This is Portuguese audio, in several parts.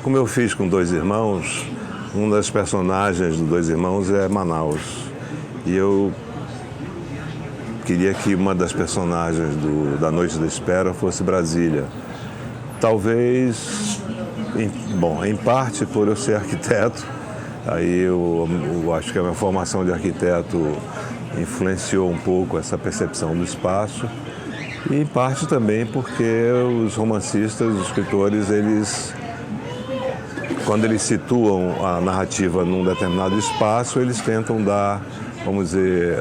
como eu fiz com Dois Irmãos, uma das personagens do Dois Irmãos é Manaus. E eu queria que uma das personagens da Noite da Espera fosse Brasília. Talvez, em parte por eu ser arquiteto, aí eu acho que a minha formação de arquiteto influenciou um pouco essa percepção do espaço, e em parte também porque os romancistas, os escritores, quando eles situam a narrativa num determinado espaço, eles tentam dar, vamos dizer,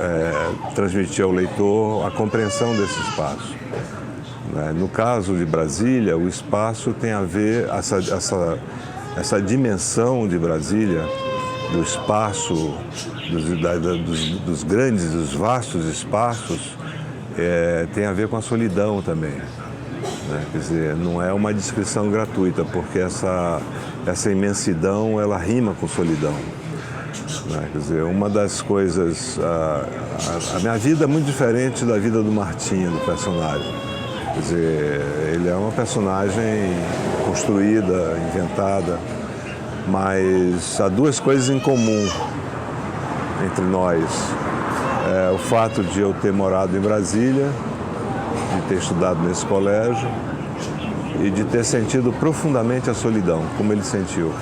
transmitir ao leitor a compreensão desse espaço. No caso de Brasília, o espaço tem a ver, essa dimensão de Brasília, do espaço, dos grandes, dos vastos espaços, tem a ver com a solidão também. Quer dizer, não é uma descrição gratuita, porque essa imensidão, ela rima com solidão. Quer dizer, uma das coisas... A minha vida é muito diferente da vida do Martinho, do personagem. Quer dizer, ele é uma personagem construída, inventada, mas há duas coisas em comum entre nós. O fato de eu ter morado em Brasília, de ter estudado nesse colégio e de ter sentido profundamente a solidão, como ele sentiu.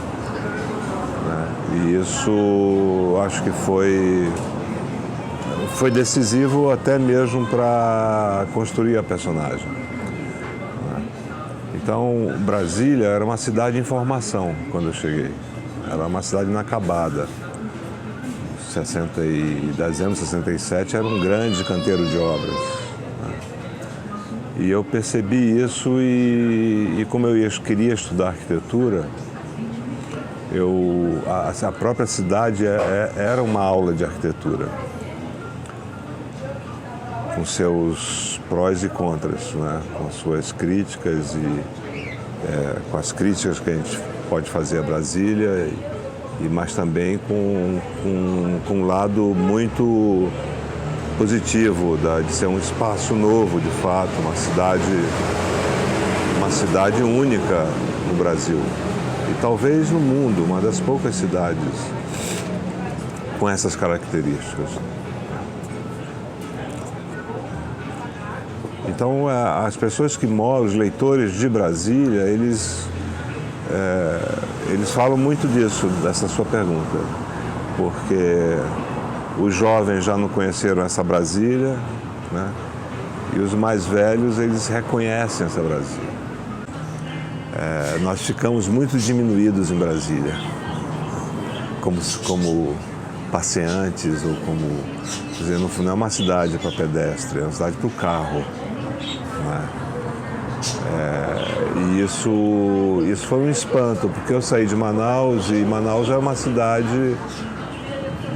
E isso acho que foi decisivo até mesmo para construir a personagem. Então, Brasília era uma cidade em formação quando eu cheguei. Era uma cidade inacabada. Dezembro de 67 era um grande canteiro de obras. E eu percebi isso e como eu queria estudar arquitetura, a própria cidade era uma aula de arquitetura, com seus prós e contras, com suas críticas com as críticas que a gente pode fazer a Brasília, mas também com um lado muito positivo de ser um espaço novo, de fato, uma cidade única no Brasil e talvez no mundo, uma das poucas cidades com essas características. Então, as pessoas que moram, os leitores de Brasília, eles falam muito disso, dessa sua pergunta, porque os jovens já não conheceram essa Brasília, e os mais velhos, eles reconhecem essa Brasília. Nós ficamos muito diminuídos em Brasília, como passeantes, ou como... Quer dizer, não é uma cidade para pedestre, é uma cidade para o carro. E isso foi um espanto, porque eu saí de Manaus, e Manaus é uma cidade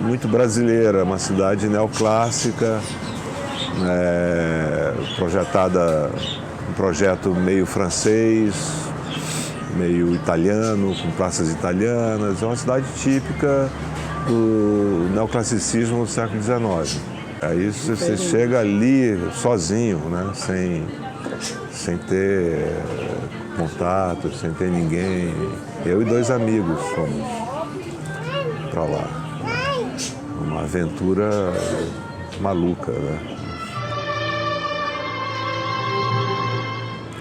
muito brasileira, uma cidade neoclássica, projetada, um projeto meio francês, meio italiano, com praças italianas. É uma cidade típica do neoclassicismo do século XIX. Aí você chega ali sozinho, sem ter contato, sem ter ninguém. Eu e dois amigos fomos para lá. Uma aventura maluca,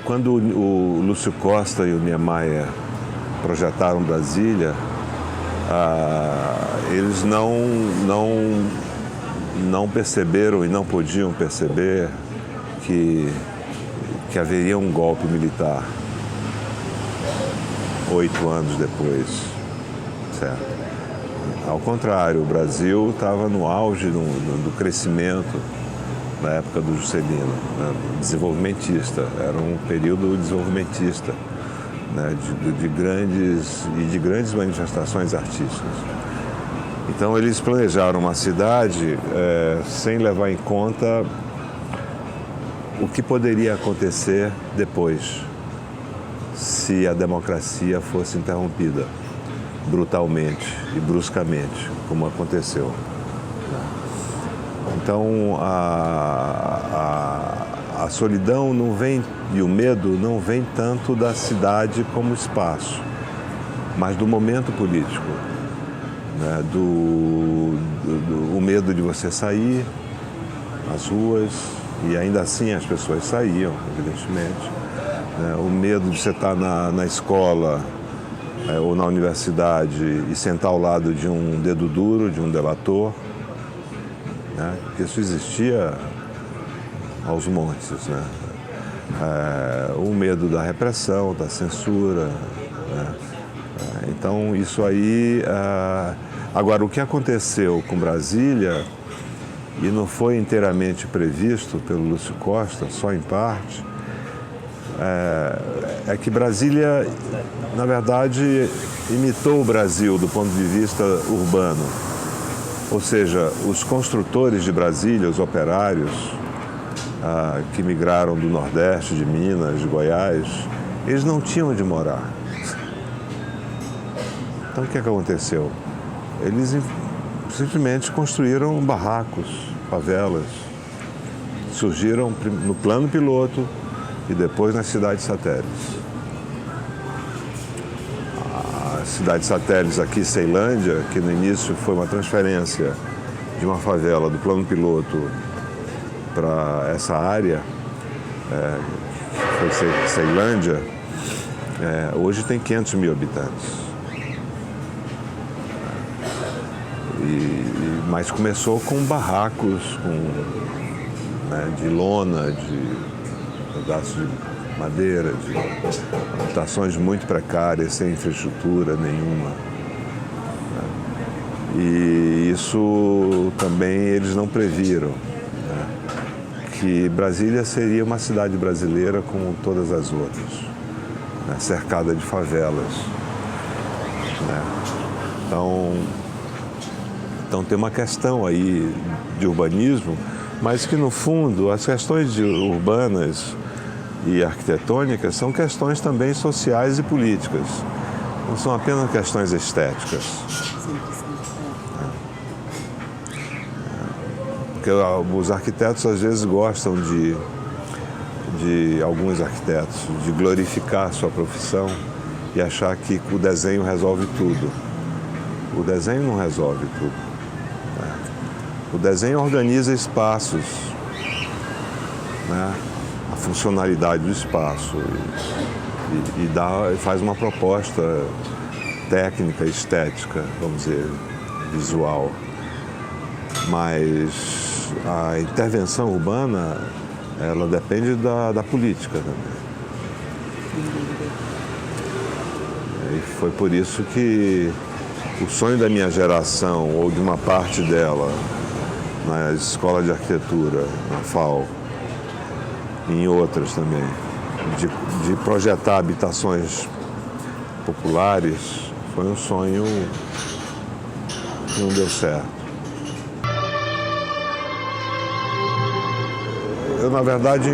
Quando o Lúcio Costa e o Niemeyer projetaram Brasília, eles não perceberam e não podiam perceber que haveria um golpe militar 8 anos depois, certo? Ao contrário, o Brasil estava no auge do crescimento na época do Juscelino, desenvolvimentista, era um período desenvolvimentista, de grandes manifestações artísticas. Então eles planejaram uma cidade sem levar em conta o que poderia acontecer depois, se a democracia fosse interrompida brutalmente e bruscamente, como aconteceu. Então a solidão não vem, e o medo não vem tanto da cidade como espaço, mas do momento político, né? O medo de você sair às ruas, e ainda assim as pessoas saíam, evidentemente, né? O medo de você estar na escola ou na universidade e sentar ao lado de um dedo duro, de um delator, né? Isso existia aos montes, né? O medo da repressão, da censura, né? Então isso aí... Agora, o que aconteceu com Brasília, e não foi inteiramente previsto pelo Lúcio Costa, só em parte, é que Brasília, na verdade, imitou o Brasil do ponto de vista urbano. Ou seja, os construtores de Brasília, os operários que migraram do Nordeste, de Minas, de Goiás, eles não tinham onde morar. Então, o que aconteceu? Eles simplesmente construíram barracos, favelas. Surgiram no plano piloto e depois nas cidades satélites. A cidade satélite aqui, Ceilândia, que no início foi uma transferência de uma favela do plano piloto para essa área, que foi Ceilândia, hoje tem 500 mil habitantes. Mas começou com barracos, né, de lona, de pedaços de madeira, de habitações muito precárias, sem infraestrutura nenhuma. E isso também eles não previram, né, que Brasília seria uma cidade brasileira como todas as outras, né, cercada de favelas, né. Então tem uma questão aí de urbanismo, mas que no fundo as questões urbanas e arquitetônicas são questões também sociais e políticas. Não são apenas questões estéticas. Porque os arquitetos às vezes gostam de alguns arquitetos, de glorificar a sua profissão e achar que o desenho resolve tudo. O desenho não resolve tudo. O desenho organiza espaços, né? A funcionalidade do espaço e faz uma proposta técnica, estética, vamos dizer, visual. Mas a intervenção urbana, ela depende da política também. E foi por isso que o sonho da minha geração, ou de uma parte dela, na escola de arquitetura, na FAO, e em outras também, de projetar habitações populares, foi um sonho que não deu certo. Eu, na verdade,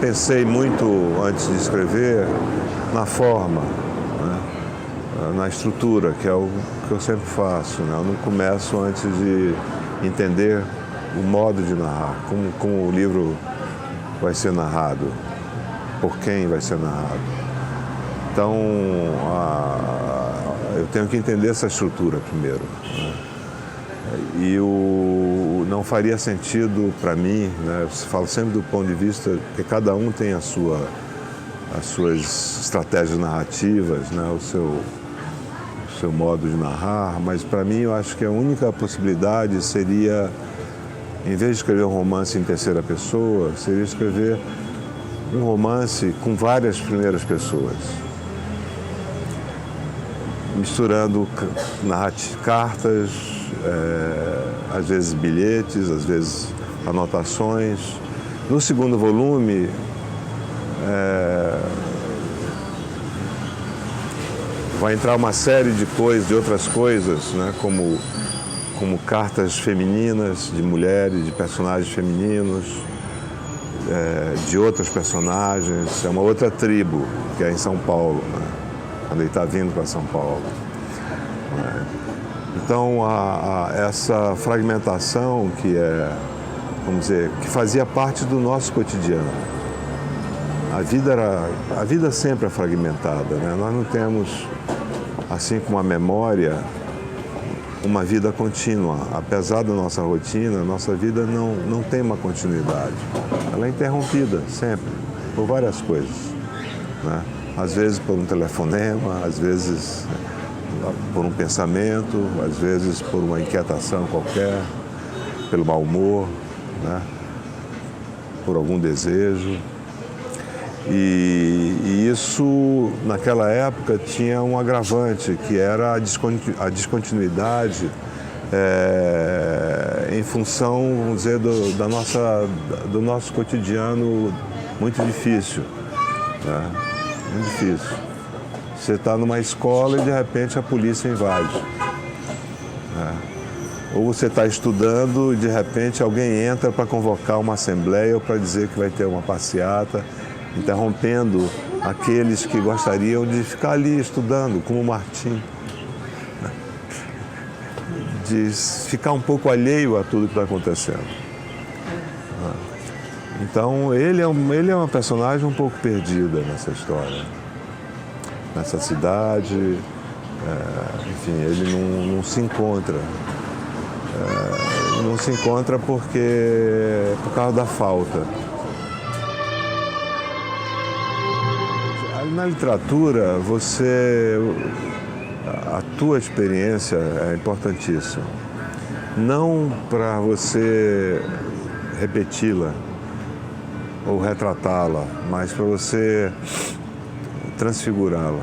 pensei muito, antes de escrever, na forma, né? Na estrutura, que é o que eu sempre faço, né? Eu não começo antes de entender o modo de narrar, como o livro vai ser narrado, por quem vai ser narrado. Então, eu tenho que entender essa estrutura primeiro, né? E não faria sentido para mim, né? Eu falo sempre do ponto de vista que cada um tem as suas estratégias narrativas, né? O seu modo de narrar, mas para mim eu acho que a única possibilidade seria, em vez de escrever um romance em terceira pessoa, seria escrever um romance com várias primeiras pessoas, misturando cartas, às vezes bilhetes, às vezes anotações. No segundo volume, vai entrar uma série de coisas, de outras coisas, né, como cartas femininas, de mulheres, de personagens femininos, de outros personagens. É uma outra tribo, que é em São Paulo, né, quando ele está vindo para São Paulo. Então, essa fragmentação vamos dizer, que fazia parte do nosso cotidiano. A vida sempre é fragmentada, né? Nós não temos assim como a memória, uma vida contínua. Apesar da nossa rotina, a nossa vida não tem uma continuidade. Ela é interrompida sempre, por várias coisas, né? Às vezes por um telefonema, às vezes por um pensamento, às vezes por uma inquietação qualquer, pelo mau humor, né? Por algum desejo. E isso, naquela época, tinha um agravante, que era a descontinuidade em função, vamos dizer, do nosso cotidiano muito difícil, né? Muito difícil. Você está numa escola e, de repente, a polícia invade, né? Ou você está estudando e, de repente, alguém entra para convocar uma assembleia ou para dizer que vai ter uma passeata, interrompendo aqueles que gostariam de ficar ali estudando, como o Martim, de ficar um pouco alheio a tudo que está acontecendo. Então, ele é uma personagem um pouco perdida nessa história, nessa cidade, enfim, ele não se encontra. Não se encontra por causa da falta. Na literatura, a tua experiência é importantíssima. Não para você repeti-la ou retratá-la, mas para você transfigurá-la.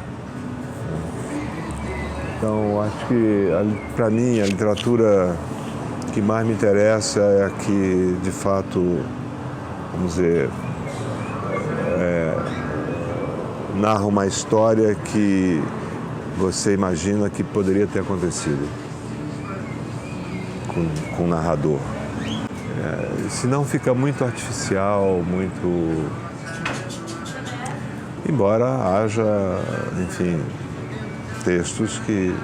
Então, acho que, para mim, a literatura que mais me interessa é a que, de fato, vamos dizer, narra uma história que você imagina que poderia ter acontecido com o narrador. Senão fica muito artificial, muito... Embora haja, enfim, textos que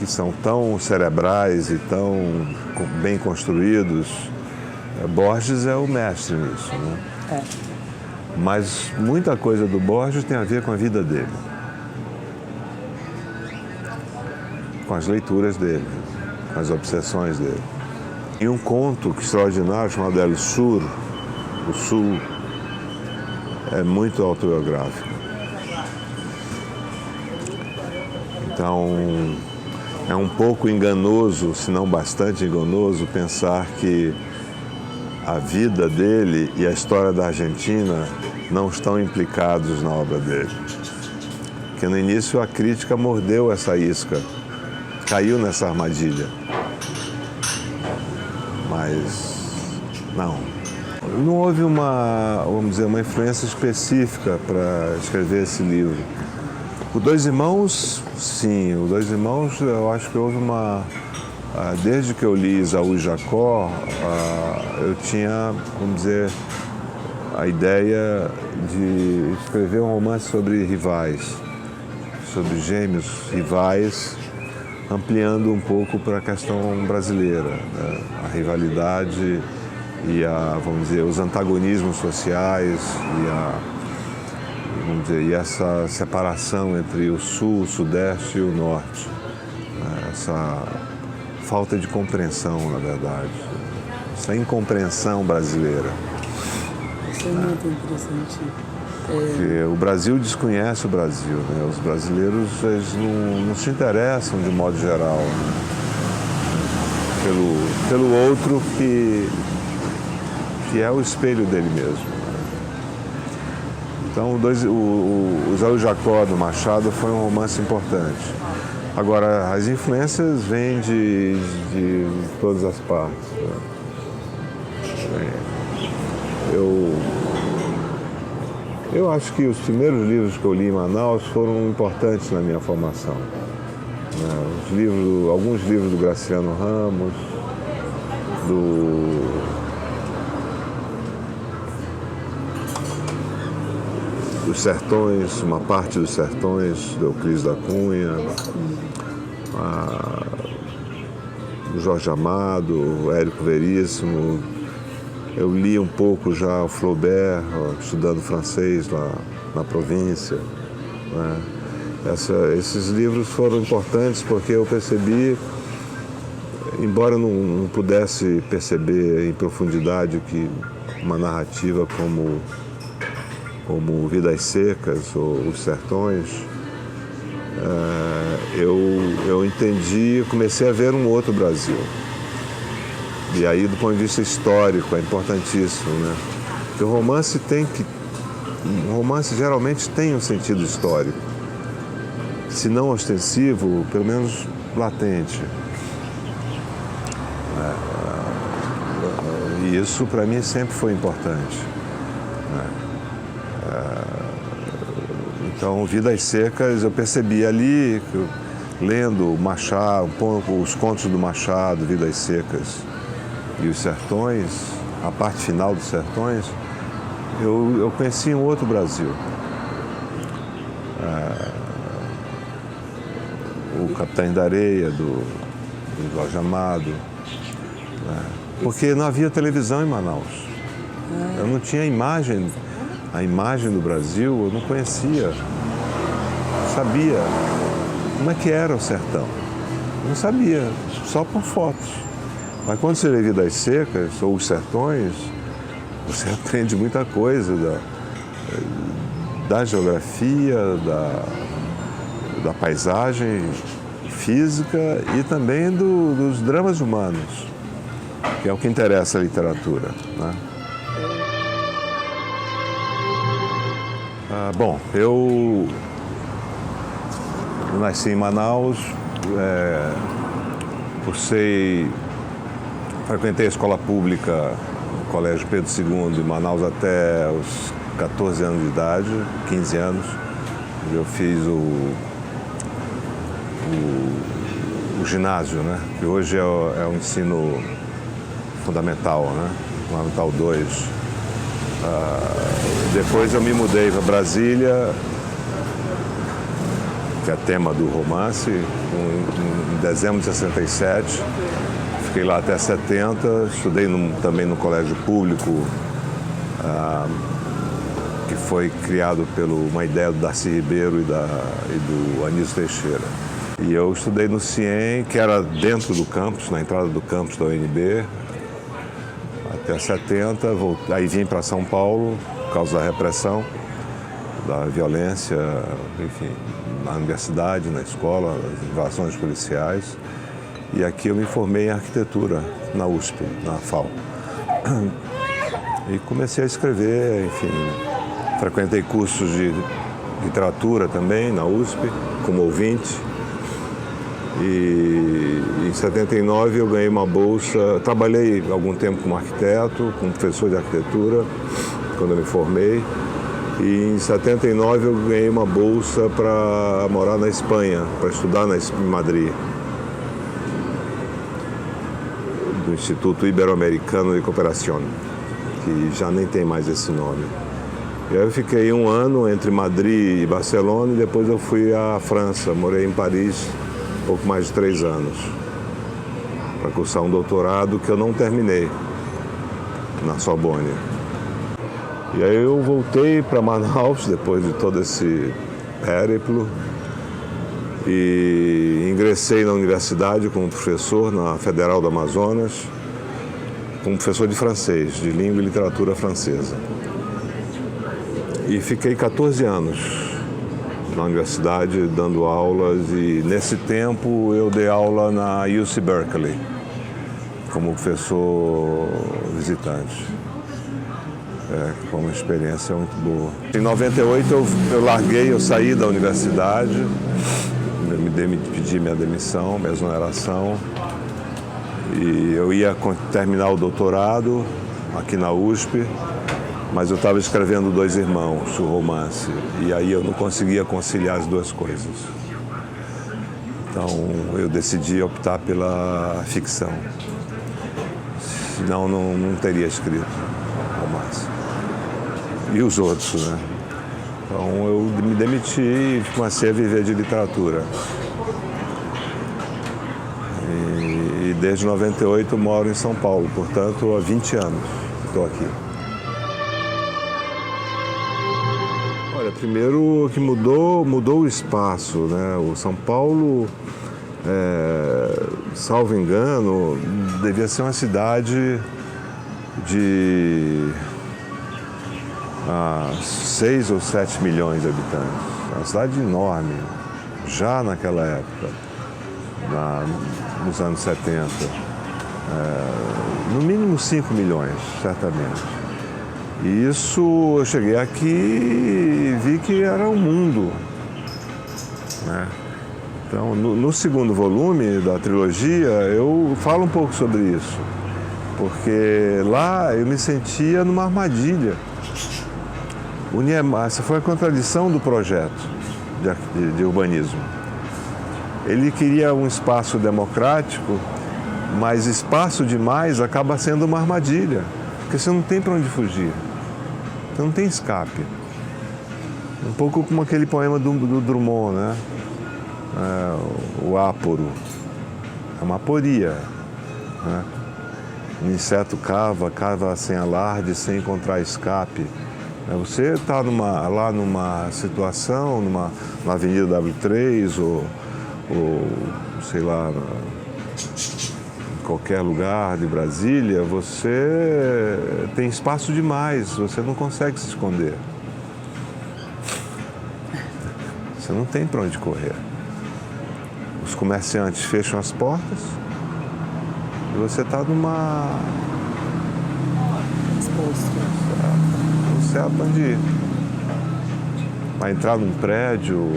são tão cerebrais e tão bem construídos. Borges é o mestre nisso, né? Mas muita coisa do Borges tem a ver com a vida dele, com as leituras dele, com as obsessões dele. E um conto extraordinário chamado El Sur, o Sul, é muito autobiográfico. Então, é um pouco enganoso, se não bastante enganoso, pensar que a vida dele e a história da Argentina não estão implicados na obra dele. Porque no início a crítica mordeu essa isca, caiu nessa armadilha. Mas não houve vamos dizer, uma influência específica para escrever esse livro. O Dois Irmãos, sim, o Dois Irmãos, eu acho que houve desde que eu li Isaú e Jacó, eu tinha, vamos dizer, a ideia de escrever um romance sobre rivais, sobre gêmeos rivais, ampliando um pouco para a questão brasileira, né? A rivalidade e vamos dizer, os antagonismos sociais e essa separação entre o sul, o sudeste e o norte, né? Essa falta de compreensão, na verdade, essa incompreensão brasileira. Isso é muito interessante. Porque o Brasil desconhece o Brasil, né? Os brasileiros, eles não se interessam de modo geral, né? pelo outro que é o espelho dele mesmo. Então, o Isaú e Jacó do Machado foi um romance importante. Agora, as influências vêm de todas as partes, né? Eu acho que os primeiros livros que eu li em Manaus foram importantes na minha formação, né? Alguns livros do Graciliano Ramos, dos Sertões, uma parte dos Sertões, do Euclides da Cunha, do Jorge Amado, o Érico Veríssimo. Eu li um pouco já o Flaubert, estudando francês lá na província, né? Esses livros foram importantes porque eu percebi, embora eu não pudesse perceber em profundidade que uma narrativa como Vidas Secas ou Os Sertões, eu entendi, comecei a ver um outro Brasil. E aí, do ponto de vista histórico, é importantíssimo, né? Porque o romance geralmente tem um sentido histórico, se não ostensivo, pelo menos latente. E isso, para mim, sempre foi importante. Então, Vidas Secas, eu percebi ali, lendo Machado, um pouco os contos do Machado, Vidas Secas e Os Sertões, a parte final dos Sertões, eu conheci um outro Brasil. O Capitães da Areia, do Jorge Amado, porque não havia televisão em Manaus. Eu não tinha a imagem do Brasil, eu não conhecia, não sabia como é que era o sertão. Eu não sabia, só por fotos. Mas quando você lê Vidas Secas ou Os Sertões, você aprende muita coisa da geografia, da paisagem física e também dos dramas humanos, que é o que interessa a literatura, né? Bom, eu nasci em Manaus, frequentei a escola pública, o Colégio Pedro II, em Manaus até os 14 anos de idade, 15 anos. Eu fiz o ginásio, né? Que hoje é o ensino fundamental, né? Fundamental 2. Depois eu me mudei para Brasília, que é tema do romance, em dezembro de 67. Fiquei lá até 70, estudei também no colégio público, que foi criado por uma ideia do Darcy Ribeiro e do Anísio Teixeira. E eu estudei no CIEM, que era dentro do campus, na entrada do campus da UNB, até 70, aí vim para São Paulo por causa da repressão, da violência, enfim, na universidade, na escola, as invasões policiais. E aqui eu me formei em arquitetura na USP, na FAU. E comecei a escrever, enfim, frequentei cursos de literatura também na USP, como ouvinte. E em 79 eu ganhei uma bolsa, trabalhei algum tempo como arquiteto, como professor de arquitetura, quando eu me formei. E em 79 eu ganhei uma bolsa para morar na Espanha, para estudar em Madrid, do Instituto Ibero-Americano de Cooperación, que já nem tem mais esse nome. E aí eu fiquei um ano entre Madrid e Barcelona e depois eu fui à França, morei em Paris pouco mais de 3 anos, para cursar um doutorado que eu não terminei, na Sorbonne. E aí eu voltei para Manaus, depois de todo esse périplo, e ingressei na universidade como professor na Federal do Amazonas, como professor de francês, de língua e literatura francesa. E fiquei 14 anos na universidade dando aulas, e nesse tempo eu dei aula na UC Berkeley como professor visitante. Foi uma experiência muito boa. Em 98 eu larguei, eu saí da universidade, pedi minha demissão, minha exoneração, e eu ia terminar o doutorado aqui na USP, mas eu estava escrevendo Dois Irmãos, o romance, e aí eu não conseguia conciliar as duas coisas. Então eu decidi optar pela ficção, senão não teria escrito romance. E os outros, né? Então eu me demiti e comecei a viver de literatura. E desde 98 eu moro em São Paulo, portanto há 20 anos estou aqui. Olha, Primeiro que mudou o espaço, né? O São Paulo, salvo engano, devia ser uma cidade de 6 ou 7 milhões de habitantes. Uma cidade enorme, já naquela época, nos anos 70. No mínimo 5 milhões, certamente. E isso, eu cheguei aqui e vi que era um mundo, né? Então, no segundo volume da trilogia, eu falo um pouco sobre isso, porque lá eu me sentia numa armadilha. Essa foi a contradição do projeto de urbanismo. Ele queria um espaço democrático, mas espaço demais acaba sendo uma armadilha, porque você não tem para onde fugir, você não tem escape. Um pouco como aquele poema do Drummond, né? O áporo. É uma aporia, né? Um inseto cava sem alarde, sem encontrar escape. Você está lá numa situação, na Avenida W3 ou sei lá, em qualquer lugar de Brasília, você tem espaço demais, você não consegue se esconder. Você não tem para onde correr. Os comerciantes fecham as portas e você está Exposto. Não sabe para onde ir. Vai entrar num prédio.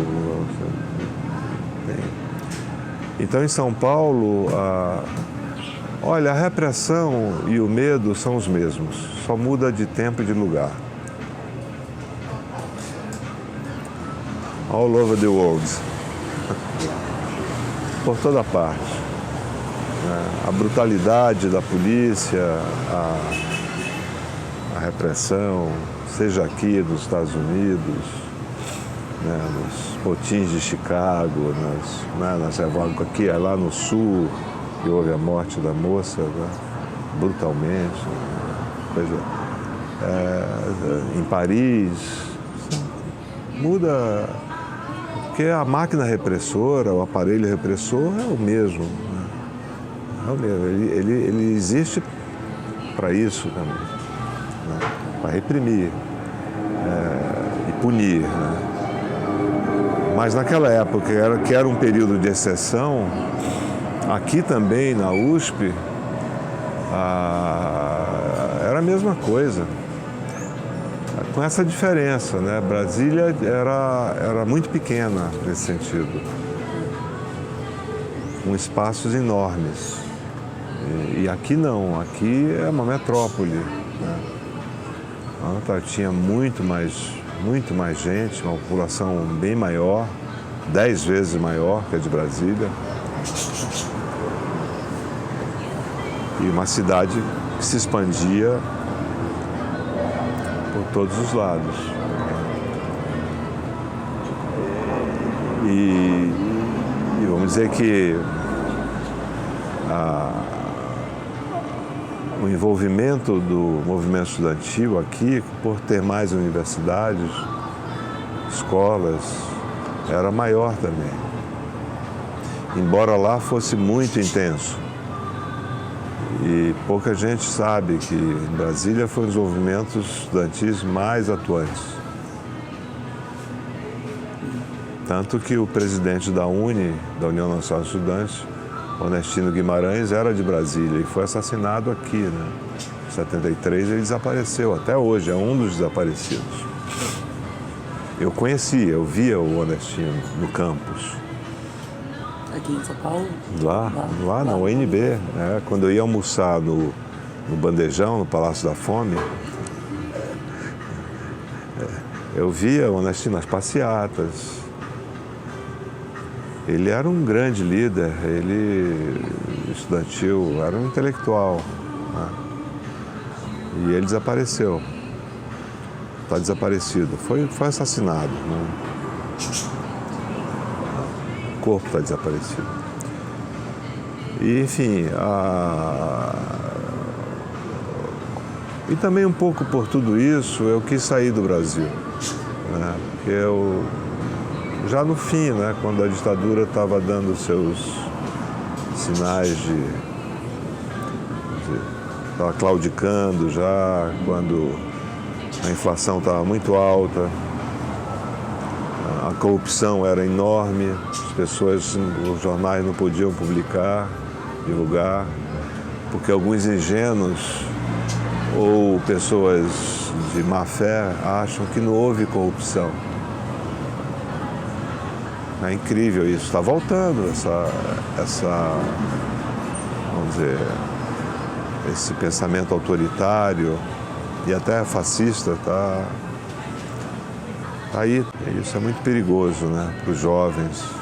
Então, em São Paulo, olha, a repressão e o medo são os mesmos, só muda de tempo e de lugar. All over the world. Por toda parte. A brutalidade da polícia, a repressão, seja aqui nos Estados Unidos, nos motins de Chicago, nas revoltas aqui, lá no sul, que houve a morte da moça, né, brutalmente, em Paris. Muda, porque a máquina repressora, o aparelho repressor é o mesmo. Né? É o mesmo. Ele existe para isso também, né? Para reprimir e punir. Né? Mas naquela época, que era um período de exceção, aqui também na USP, era a mesma coisa. Com essa diferença, né? Brasília era muito pequena nesse sentido, com espaços enormes. E aqui não, aqui é uma metrópole. Né? Tinha muito mais gente, uma população bem maior, 10 vezes maior que a de Brasília. E uma cidade que se expandia por todos os lados. E vamos dizer que o envolvimento do movimento estudantil aqui, por ter mais universidades, escolas, era maior também. Embora lá fosse muito intenso. E pouca gente sabe que em Brasília foi um dos movimentos estudantis mais atuantes. Tanto que o presidente da UNE, da União Nacional de Estudantes, Onestino Guimarães, era de Brasília e foi assassinado aqui, né? Em 73 ele desapareceu, até hoje é um dos desaparecidos. Eu via o Onestino no campus. Aqui em São Paulo? Lá na UNB, né? Quando eu ia almoçar no Bandejão, no Palácio da Fome, eu via o Onestino nas passeatas. Ele era um grande líder, ele estudantil, era um intelectual. Né? E ele desapareceu. Está desaparecido. Foi assassinado. Né? O corpo está desaparecido. E, enfim, e também um pouco por tudo isso, eu quis sair do Brasil. né? Porque já no fim, né, quando a ditadura estava dando seus sinais estava claudicando já, quando a inflação estava muito alta, a corrupção era enorme, as pessoas, os jornais não podiam publicar, divulgar, porque alguns ingênuos ou pessoas de má fé acham que não houve corrupção. É incrível isso, está voltando vamos dizer, esse pensamento autoritário e até fascista está aí. Isso é muito perigoso, né, para os jovens.